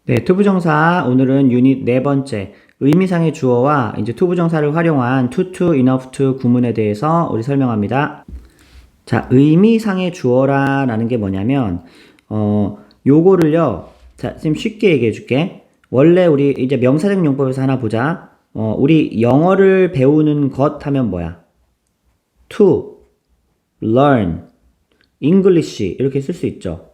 네, 투부정사 오늘은 유닛 네 번째 의미상의 주어와 이제 투부정사를 활용한 to, enough to 구문에 대해서 우리 설명합니다. 자, 의미상의 주어라는 게 뭐냐면 요거를요. 자, 지금 쉽게 얘기해 줄게. 원래 우리 이제 명사적 용법에서 하나 보자. 우리 영어를 배우는 것 하면 뭐야? to, learn, English 이렇게 쓸 수 있죠.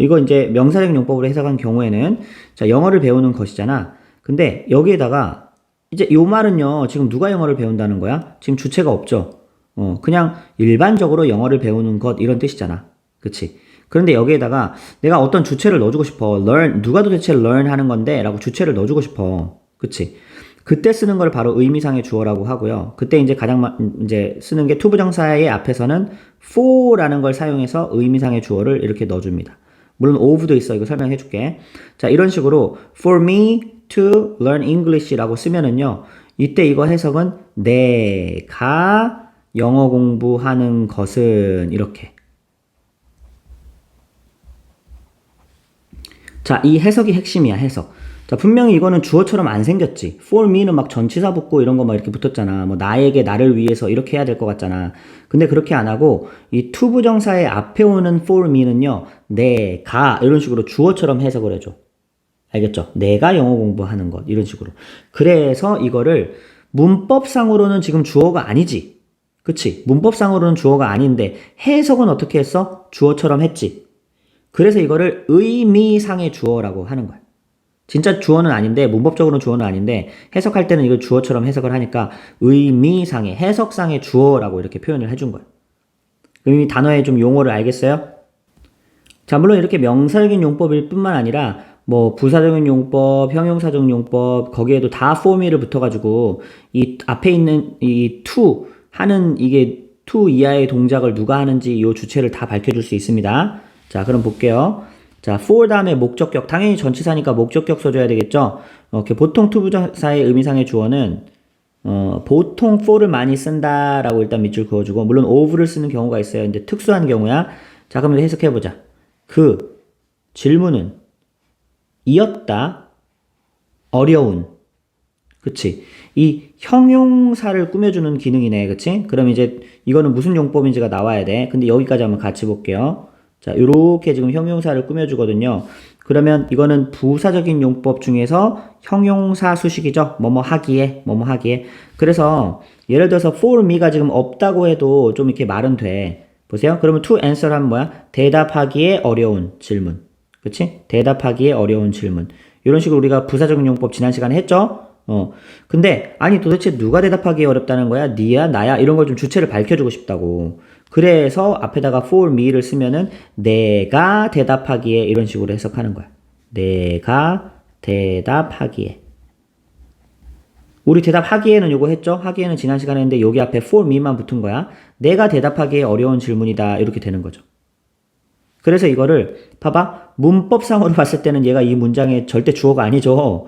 이거 이제 명사적 용법으로 해석한 경우에는 자, 영어를 배우는 것이잖아. 근데 여기에다가 이제 요 말은요. 지금 누가 영어를 배운다는 거야? 지금 주체가 없죠. 그냥 일반적으로 영어를 배우는 것 이런 뜻이잖아. 그치? 그런데 여기에다가 내가 어떤 주체를 넣어주고 싶어. learn, 누가 도대체 learn 하는 건데? 라고 주체를 넣어주고 싶어. 그치? 그때 쓰는 걸 바로 의미상의 주어라고 하고요. 그때 이제 이제 쓰는 게 투부정사의 앞에서는 for라는 걸 사용해서 의미상의 주어를 이렇게 넣어줍니다. 물론 of도 있어. 이거 설명해 줄게. 자, 이런 식으로 for me to learn English라고 쓰면은요. 이때 이거 해석은 내가 영어 공부하는 것은 이렇게. 자, 이 해석이 핵심이야, 해석. 자, 분명히 이거는 주어처럼 안 생겼지. for me는 막 전치사 붙고 이런 거 막 이렇게 붙었잖아. 뭐 나에게, 나를 위해서 이렇게 해야 될 것 같잖아. 근데 그렇게 안 하고 이 to 부정사의 앞에 오는 for me는요. 내가 이런 식으로 주어처럼 해석을 해줘. 알겠죠? 내가 영어 공부하는 것 이런 식으로. 그래서 이거를 문법상으로는 지금 주어가 아니지. 그치? 문법상으로는 주어가 아닌데 해석은 어떻게 했어? 주어처럼 했지. 그래서 이거를 의미상의 주어라고 하는 거야. 진짜 주어는 아닌데 문법적으로는 주어는 아닌데 해석할 때는 이걸 주어처럼 해석을 하니까 의미상의 해석상의 주어라고 이렇게 표현을 해준 거야. 그럼 이 단어의 좀 용어를 알겠어요? 자, 물론 이렇게 명사적인 용법일 뿐만 아니라 뭐 부사적인 용법, 형용사적 용법 거기에도 다 for미를 붙어가지고 이 앞에 있는 이 to 하는 이게 to 이하의 동작을 누가 하는지 이 주체를 다 밝혀줄 수 있습니다. 자, 그럼 볼게요. 자, for 다음에 목적격. 당연히 전치사니까 목적격 써줘야 되겠죠? 보통 투부정사의 의미상의 주어는 보통 for를 많이 쓴다라고 일단 밑줄 그어주고 물론 of를 쓰는 경우가 있어요. 근데 특수한 경우야. 자, 그럼 해석해보자. 그 질문은 이었다. 어려운. 그치? 이 형용사를 꾸며주는 기능이네. 그치? 그럼 이제 이거는 무슨 용법인지가 나와야 돼. 근데 여기까지 한번 같이 볼게요. 자, 요렇게 지금 형용사를 꾸며주거든요. 그러면 이거는 부사적인 용법 중에서 형용사 수식이죠. 뭐뭐 하기에, 뭐뭐 하기에. 그래서 예를 들어서 for me가 지금 없다고 해도 좀 이렇게 말은 돼. 보세요. 그러면 to answer 하면 뭐야? 대답하기에 어려운 질문. 그치? 대답하기에 어려운 질문. 이런 식으로 우리가 부사적인 용법 지난 시간에 했죠? 근데 아니 도대체 누가 대답하기 어렵다는 거야? 니야? 나야? 이런 걸 좀 주체를 밝혀주고 싶다고. 그래서 앞에다가 for me를 쓰면은 내가 대답하기에 이런 식으로 해석하는 거야. 내가 대답하기에. 우리 대답하기에는 요거 했죠? 하기에는 지난 시간에 했는데 여기 앞에 for me만 붙은 거야. 내가 대답하기에 어려운 질문이다. 이렇게 되는 거죠. 그래서 이거를 봐봐. 문법상으로 봤을 때는 얘가 이 문장의 절대 주어가 아니죠.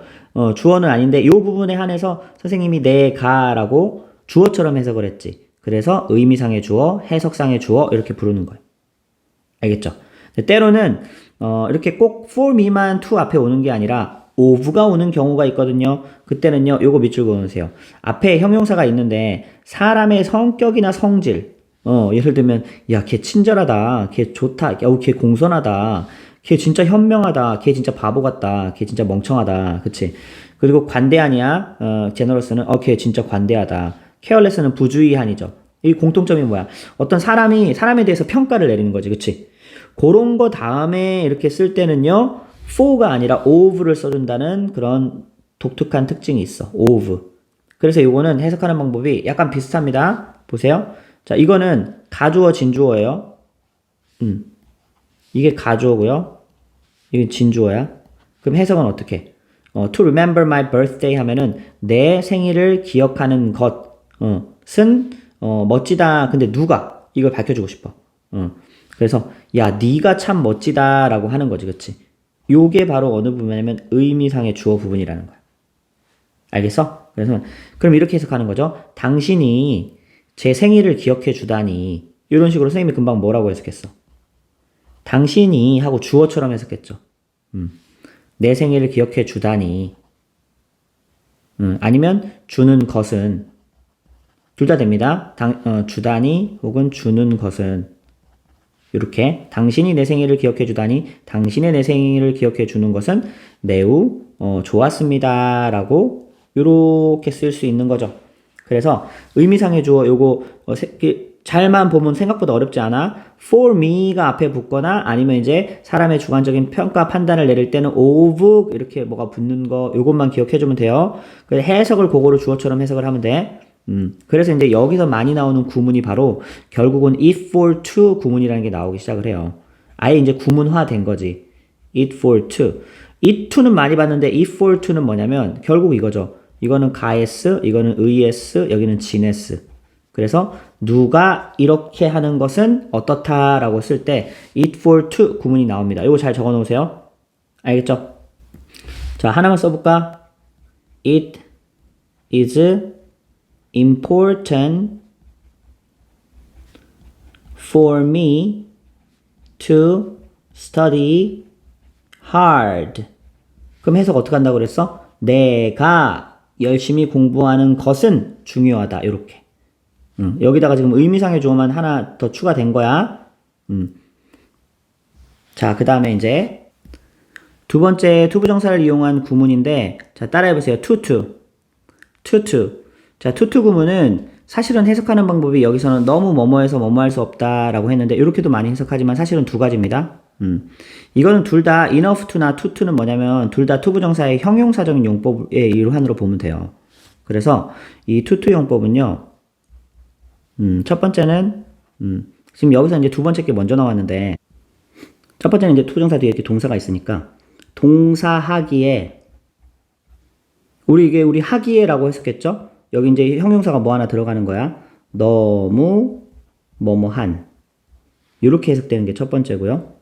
주어는 아닌데 이 부분에 한해서 선생님이 내가라고 주어처럼 해석을 했지. 그래서 의미상의 주어, 해석상의 주어 이렇게 부르는 거예요. 알겠죠? 때로는 이렇게 꼭 for me만 to 앞에 오는 게 아니라 of가 오는 경우가 있거든요. 그때는요. 요거 밑줄 그어놓으세요. 앞에 형용사가 있는데 사람의 성격이나 성질 예를 들면 야, 걔 친절하다. 걔 좋다. 걔 공손하다. 걔 진짜 현명하다. 걔 진짜 바보 같다. 걔 진짜 멍청하다. 그치? 그리고 관대하냐? 제너러스는 걔 진짜 관대하다. 케어레스는 부주의한이죠. 이 공통점이 뭐야? 어떤 사람에 대해서 평가를 내리는 거지. 그치? 그런 거 다음에 이렇게 쓸 때는요. for가 아니라 of를 써준다는 그런 독특한 특징이 있어. of. 그래서 이거는 해석하는 방법이 약간 비슷합니다. 보세요. 자, 이거는 가주어, 진주어예요. 이게 가주어고요. 이게 진주어야. 그럼 해석은 어떻게? To remember my birthday 하면은 내 생일을 기억하는 것은 멋지다. 근데 누가? 이걸 밝혀주고 싶어. 그래서 야, 네가 참 멋지다라고 하는 거지, 그치? 요게 바로 어느 부분이냐면 의미상의 주어 부분이라는 거야. 알겠어? 그래서 그럼 이렇게 해석하는 거죠. 당신이 제 생일을 기억해 주다니. 이런 식으로 선생님이 금방 뭐라고 해석했어? 당신이 하고 주어처럼 해석했죠. 내 생일을 기억해 주다니. 아니면 주는 것은 둘 다 됩니다. 주다니 혹은 주는 것은 이렇게 당신이 내 생일을 기억해 주다니 당신의 내 생일을 기억해 주는 것은 매우 좋았습니다 라고 이렇게 쓸 수 있는 거죠. 그래서 의미상의 주어 요거 잘만 보면 생각보다 어렵지 않아. for me가 앞에 붙거나 아니면 이제 사람의 주관적인 평가 판단을 내릴 때는 of 이렇게 뭐가 붙는 거 요것만 기억해 주면 돼요. 그래서 해석을 그거로 주어처럼 해석을 하면 돼. 그래서 이제 여기서 많이 나오는 구문이 바로 결국은 it for to 구문이라는 게 나오기 시작을 해요. 아예 이제 구문화 된 거지. it for to. it to는 많이 봤는데 it for to는 뭐냐면 결국 이거죠. 이거는 가에스, 이거는 의에스, 여기는 지네스. 그래서 누가 이렇게 하는 것은 어떻다라고 쓸 때 it for to 구문이 나옵니다. 이거 잘 적어 놓으세요. 알겠죠? 자, 하나만 써볼까? It is important for me to study hard. 그럼 해석 어떻게 한다고 그랬어? 내가 열심히 공부하는 것은 중요하다. 이렇게. 여기다가 지금 의미상의 주어만 하나 더 추가된 거야. 자, 그 다음에 이제 두 번째 투부정사를 이용한 구문인데, 자, 따라해보세요. tutu. 자, tutu 구문은 사실은 해석하는 방법이 여기서는 너무 뭐뭐해서 뭐뭐할 수 없다라고 했는데, 이렇게도 많이 해석하지만 사실은 두 가지입니다. 이거는 둘 다 enough to나 tutu는 뭐냐면 둘 다 투부정사의 형용사적인 용법의 일환으로 보면 돼요. 그래서 이 tutu 용법은요, 첫 번째는, 지금 여기서 이제 두 번째 게 먼저 나왔는데, 첫 번째는 이제 투부정사 뒤에 이렇게 동사가 있으니까, 동사 하기에, 우리 하기에라고 했었겠죠? 여기 이제 형용사가 뭐 하나 들어가는 거야? 너무, 뭐뭐한. 이렇게 해석되는 게 첫 번째고요.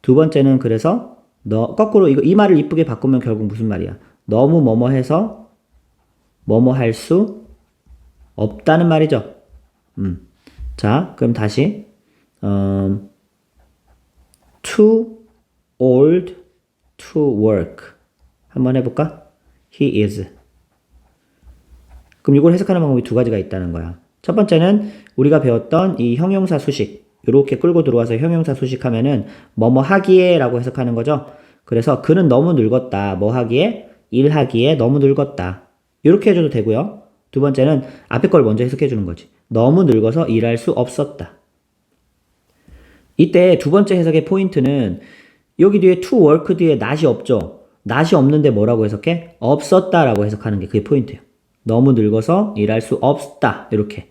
두 번째는 그래서, 거꾸로 이 말을 이쁘게 바꾸면 결국 무슨 말이야? 너무 뭐뭐해서, 뭐뭐할 수 없다는 말이죠. 자, 그럼 다시 too old to work 한번 해볼까? He is. 그럼 이걸 해석하는 방법이 두 가지가 있다는 거야. 첫 번째는 우리가 배웠던 이 형용사 수식 이렇게 끌고 들어와서 형용사 수식하면은 뭐뭐 하기에 라고 해석하는 거죠. 그래서 그는 너무 늙었다. 뭐 하기에? 일하기에 너무 늙었다. 이렇게 해줘도 되고요. 두 번째는 앞에 걸 먼저 해석해 주는 거지. 너무 늙어서 일할 수 없었다. 이때 두 번째 해석의 포인트는 여기 뒤에 to work 뒤에 not이 없죠. not이 없는데 뭐라고 해석해? 없었다라고 해석하는 게 그게 포인트예요. 너무 늙어서 일할 수 없다. 이렇게.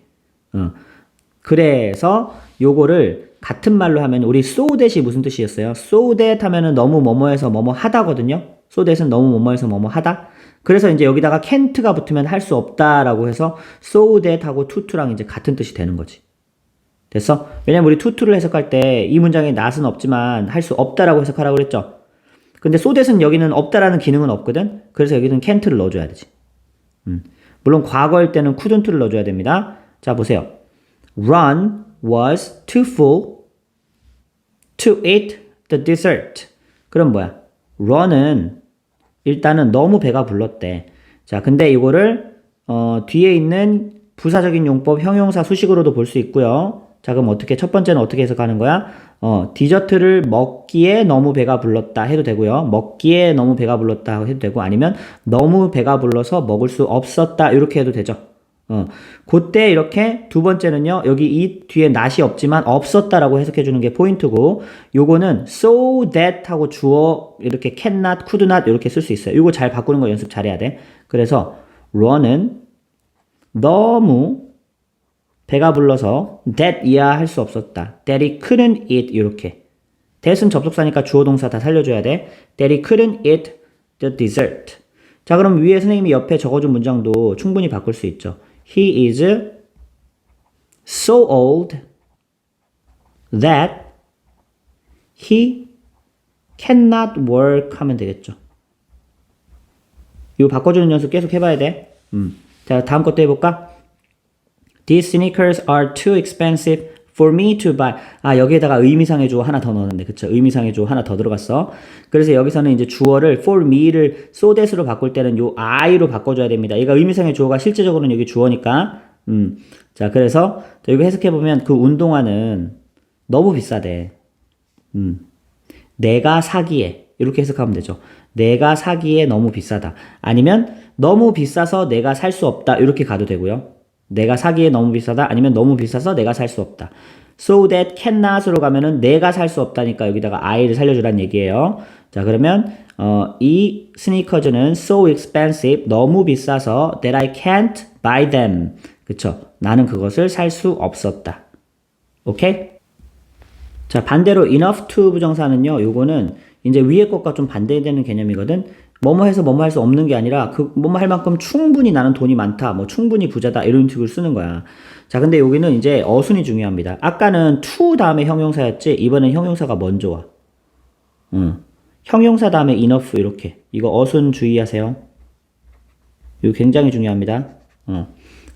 그래서 요거를 같은 말로 하면 우리 so that이 무슨 뜻이었어요? so that 하면은 너무 뭐뭐해서 뭐뭐 하다거든요. so that은 너무 뭐뭐해서 뭐뭐 하다. 그래서 이제 여기다가 can't가 붙으면 할 수 없다라고 해서 so that 하고 to랑 이제 같은 뜻이 되는 거지. 됐어? 왜냐면 우리 to를 해석할 때 이 문장에 not은 없지만 할 수 없다라고 해석하라고 그랬죠. 근데 so that은 여기는 없다라는 기능은 없거든. 그래서 여기는 can't를 넣어줘야 되지. 물론 과거일 때는 couldn't를 넣어줘야 됩니다. 자, 보세요. Ron was too full to eat the dessert. 그럼 뭐야? Ron은 일단은 너무 배가 불렀대. 자, 근데 이거를 뒤에 있는 부사적인 용법 형용사 수식으로도 볼 수 있고요. 자, 그럼 어떻게 첫 번째는 어떻게 해석하는 거야? 디저트를 먹기에 너무 배가 불렀다 해도 되고요. 먹기에 너무 배가 불렀다 해도 되고 아니면 너무 배가 불러서 먹을 수 없었다 이렇게 해도 되죠. 그때 이렇게 두 번째는요. 여기 이 뒤에 not이 없지만 없었다라고 해석해 주는 게 포인트고 요거는 so that 하고 주어 이렇게 can not, could not 이렇게 쓸 수 있어요. 이거 잘 바꾸는 거 연습 잘해야 돼. 그래서 ron은 너무 배가 불러서 that 이야 할 수 없었다. that he couldn't eat 이렇게. that은 접속사니까 주어 동사 다 살려줘야 돼. that he couldn't eat the dessert. 자, 그럼 위에 선생님이 옆에 적어준 문장도 충분히 바꿀 수 있죠. He is so old that he cannot work 하면 되겠죠. 이거 바꿔주는 연습 계속 해봐야 돼. 자, 다음 것도 해볼까? These sneakers are too expensive For me to buy. 아, 여기에다가 의미상의 주어 하나 더 넣었는데, 그쵸? 의미상의 주어 하나 더 들어갔어. 그래서 여기서는 이제 주어를 for me를 so that으로 바꿀 때는 요 I로 바꿔줘야 됩니다. 얘가 의미상의 주어가 실제적으로는 여기 주어니까. 자, 그래서 여기 해석해보면 그 운동화는 너무 비싸대. 내가 사기에. 이렇게 해석하면 되죠. 내가 사기에 너무 비싸다. 아니면 너무 비싸서 내가 살 수 없다. 이렇게 가도 되고요. 내가 사기에 너무 비싸다. 아니면 너무 비싸서 내가 살 수 없다. So that cannot으로 가면은 내가 살 수 없다니까 여기다가 I를 살려주라는 얘기예요. 자, 그러면 이 스니커즈는 so expensive, 너무 비싸서 that I can't buy them. 그쵸? 나는 그것을 살 수 없었다. 오케이? 자, 반대로 enough to 부정사는요. 요거는 이제 위에 것과 좀 반대되는 개념이거든. 뭐뭐 해서 뭐뭐 할 수 없는 게 아니라 그 뭐뭐 할 만큼 충분히 나는 돈이 많다. 뭐 충분히 부자다. 이런 식으로 쓰는 거야. 자, 근데 여기는 이제 어순이 중요합니다. 아까는 to 다음에 형용사였지. 이번엔 형용사가 먼저 와. 형용사 다음에 enough 이렇게. 이거 어순 주의하세요. 이거 굉장히 중요합니다.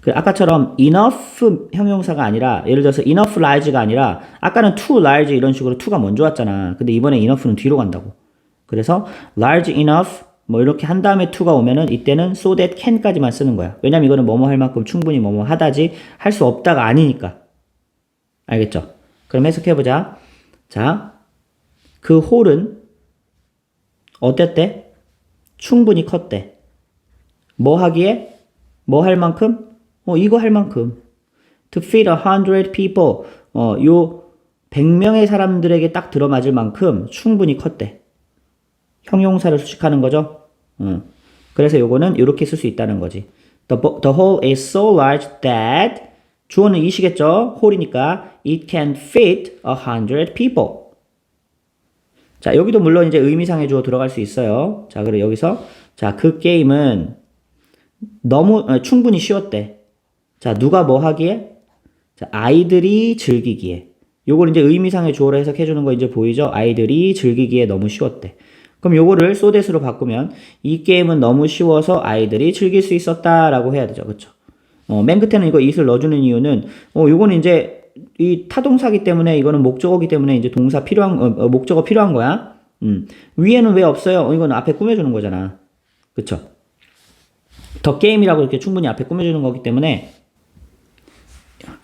그 아까처럼 enough 형용사가 아니라 예를 들어서 enough large가 아니라 아까는 too large 이런 식으로 to가 먼저 왔잖아. 근데 이번에 enough는 뒤로 간다고. 그래서 large enough 뭐 이렇게 한 다음에 to가 오면은 이때는 so that can까지만 쓰는 거야. 왜냐면 이거는 뭐뭐 할 만큼 충분히 뭐뭐 하다지 할 수 없다가 아니니까. 알겠죠? 그럼 해석해보자. 자, 그 홀은 어땠대? 충분히 컸대. 뭐 하기에? 뭐 할 만큼? 이거 할 만큼. To feed 100 people. 요 100명의 사람들에게 딱 들어맞을 만큼 충분히 컸대. 형용사를 수식하는 거죠. 그래서 요거는 이렇게 쓸 수 있다는 거지. The hole is so large that 주어는 이시겠죠? 홀이니까 it can fit 100 people. 자, 여기도 물론 이제 의미상의 주어 들어갈 수 있어요. 자, 그리고 여기서 자, 그 게임은 너무 충분히 쉬웠대. 자, 누가 뭐 하기에? 자, 아이들이 즐기기에. 요걸 이제 의미상의 주어로 해석해 주는 거 이제 보이죠? 아이들이 즐기기에 너무 쉬웠대. 그럼 요거를 so that으로 바꾸면 이 게임은 너무 쉬워서 아이들이 즐길 수 있었다라고 해야 되죠. 그쵸? 맨 끝에는 이거 it을 넣어주는 이유는 요거는 이제 이 타동사기 때문에 이거는 목적어기 때문에 이제 동사 필요한 목적어 필요한 거야. 위에는 왜 없어요? 이거는 앞에 꾸며주는 거잖아. 그쵸? 더 게임이라고 이렇게 충분히 앞에 꾸며주는 거기 때문에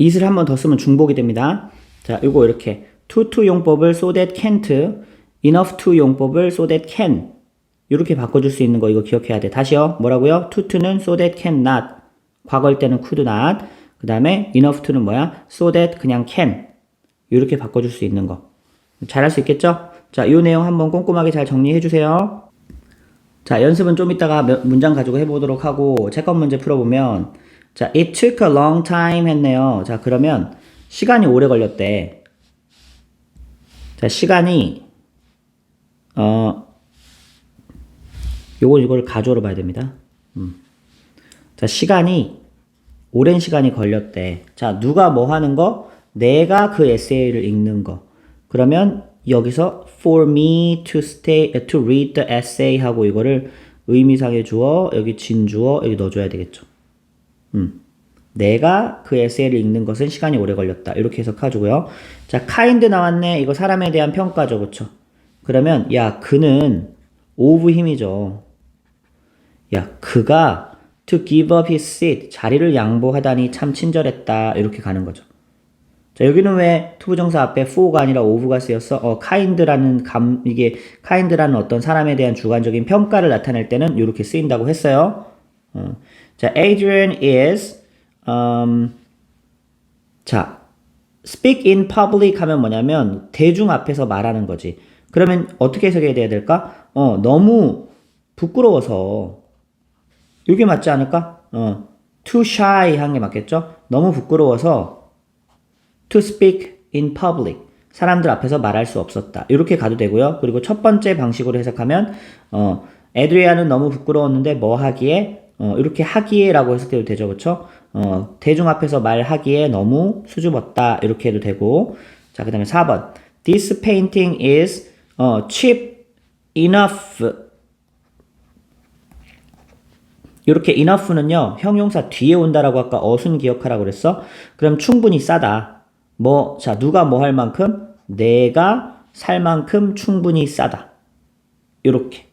it을 한 번 더 쓰면 중복이 됩니다. 자, 요거 이렇게 to 용법을 so that can't, enough to 용법을 so that can 이렇게 바꿔줄 수 있는 거 이거 기억해야 돼. 다시요. 뭐라고요? to는 so that can not, 과거일 때는 could not, 그 다음에 enough to는 뭐야? so that 그냥 can 이렇게 바꿔줄 수 있는 거. 잘할 수 있겠죠? 자, 요 내용 한번 꼼꼼하게 잘 정리해 주세요. 자, 연습은 좀 이따가 문장 가지고 해보도록 하고 채권 문제 풀어보면 자, it took a long time 했네요. 자, 그러면 시간이 오래 걸렸대. 자, 시간이 이걸 가조로 봐야 됩니다. 자, 시간이 오랜 시간이 걸렸대. 자, 누가 뭐 하는 거? 내가 그 에세이를 읽는 거. 그러면 여기서 for me to stay to read the essay 하고 이거를 의미상의 주어, 여기 진주어 여기 넣어줘야 되겠죠. 내가 그 에세이를 읽는 것은 시간이 오래 걸렸다. 이렇게 해석하고요. 자, kind 나왔네. 이거 사람에 대한 평가죠. 그쵸? 그러면 야, 그는 of 힘이죠. 야, 그가 to give up his seat, 자리를 양보하다니 참 친절했다. 이렇게 가는 거죠. 자, 여기는 왜 투부정사 앞에 for가 아니라 of가 쓰였어? kind라는 이게 kind라는 어떤 사람에 대한 주관적인 평가를 나타낼 때는 이렇게 쓰인다고 했어요. 자, Adrian is 자, speak in public 하면 뭐냐면 대중 앞에서 말하는 거지. 그러면 어떻게 해석해야 될까? 너무 부끄러워서 이게 맞지 않을까? too shy 한 게 맞겠죠? 너무 부끄러워서 to speak in public 사람들 앞에서 말할 수 없었다. 이렇게 가도 되고요. 그리고 첫 번째 방식으로 해석하면 에드리아는 너무 부끄러웠는데 뭐 하기에 이렇게 하기에라고 해석해도 되죠. 그렇죠? 대중 앞에서 말하기에 너무 수줍었다. 이렇게 해도 되고. 자, 그다음에 4번. This painting is cheap enough. 이렇게 enough는요. 형용사 뒤에 온다라고 아까 어순 기억하라고 그랬어. 그럼 충분히 싸다. 자, 누가 뭐 할 만큼? 내가 살 만큼 충분히 싸다. 요렇게.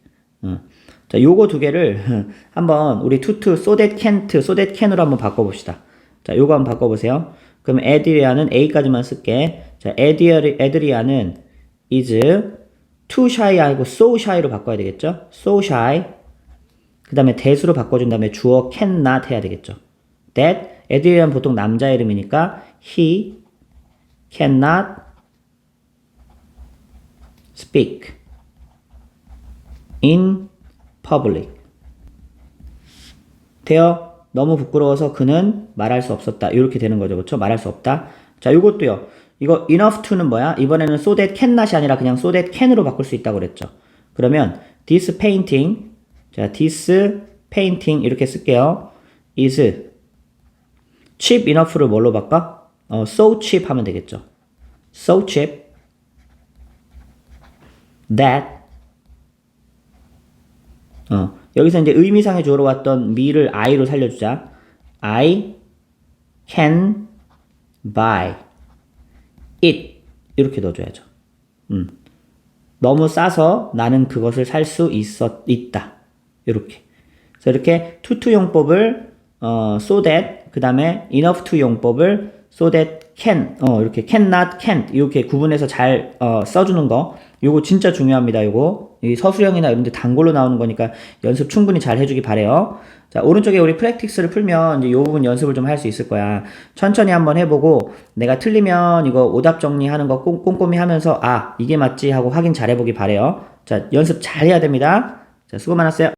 자, 요거 두 개를 한번 우리 투투 so that can't, so that can으로 한번 바꿔봅시다. 자, 요거 한번 바꿔보세요. 그럼 에드리아는 A까지만 쓸게. 자, 에드리아는 is too shy 아니고 so shy로 바꿔야 되겠죠? so shy. 그 다음에 that으로 바꿔준 다음에 주어 cannot 해야 되겠죠? that. 에드리아는 보통 남자 이름이니까 he cannot speak in public. 돼요? 너무 부끄러워서 그는 말할 수 없었다. 이렇게 되는 거죠. 그렇죠? 말할 수 없다. 자, 요것도요. 이거 enough to는 뭐야? 이번에는 so that cannot이 아니라 그냥 so that can으로 바꿀 수 있다고 그랬죠. 그러면 this painting, 자, this painting 이렇게 쓸게요. is cheap enough를 뭘로 바꿔? so cheap 하면 되겠죠. so cheap that 여기서 이제 의미상의 주어로 왔던 me를 I로 살려주자. I can buy it. 이렇게 넣어줘야죠. 너무 싸서 나는 그것을 살 수 있다. 이렇게. 그래서 이렇게 to 용법을 so that 그 다음에 enough to 용법을 so that can 이렇게 cannot can't 이렇게 구분해서 잘 써주는 거. 요거 진짜 중요합니다. 요거 이 서술형이나 이런 데 단골로 나오는 거니까 연습 충분히 잘 해주기 바래요. 자, 오른쪽에 우리 프랙티스를 풀면 이제 요 부분 연습을 좀 할 수 있을 거야. 천천히 한번 해보고 내가 틀리면 이거 오답 정리하는 거 꼼꼼히 하면서 이게 맞지 하고 확인 잘 해보기 바래요. 자, 연습 잘 해야 됩니다. 자, 수고 많았어요.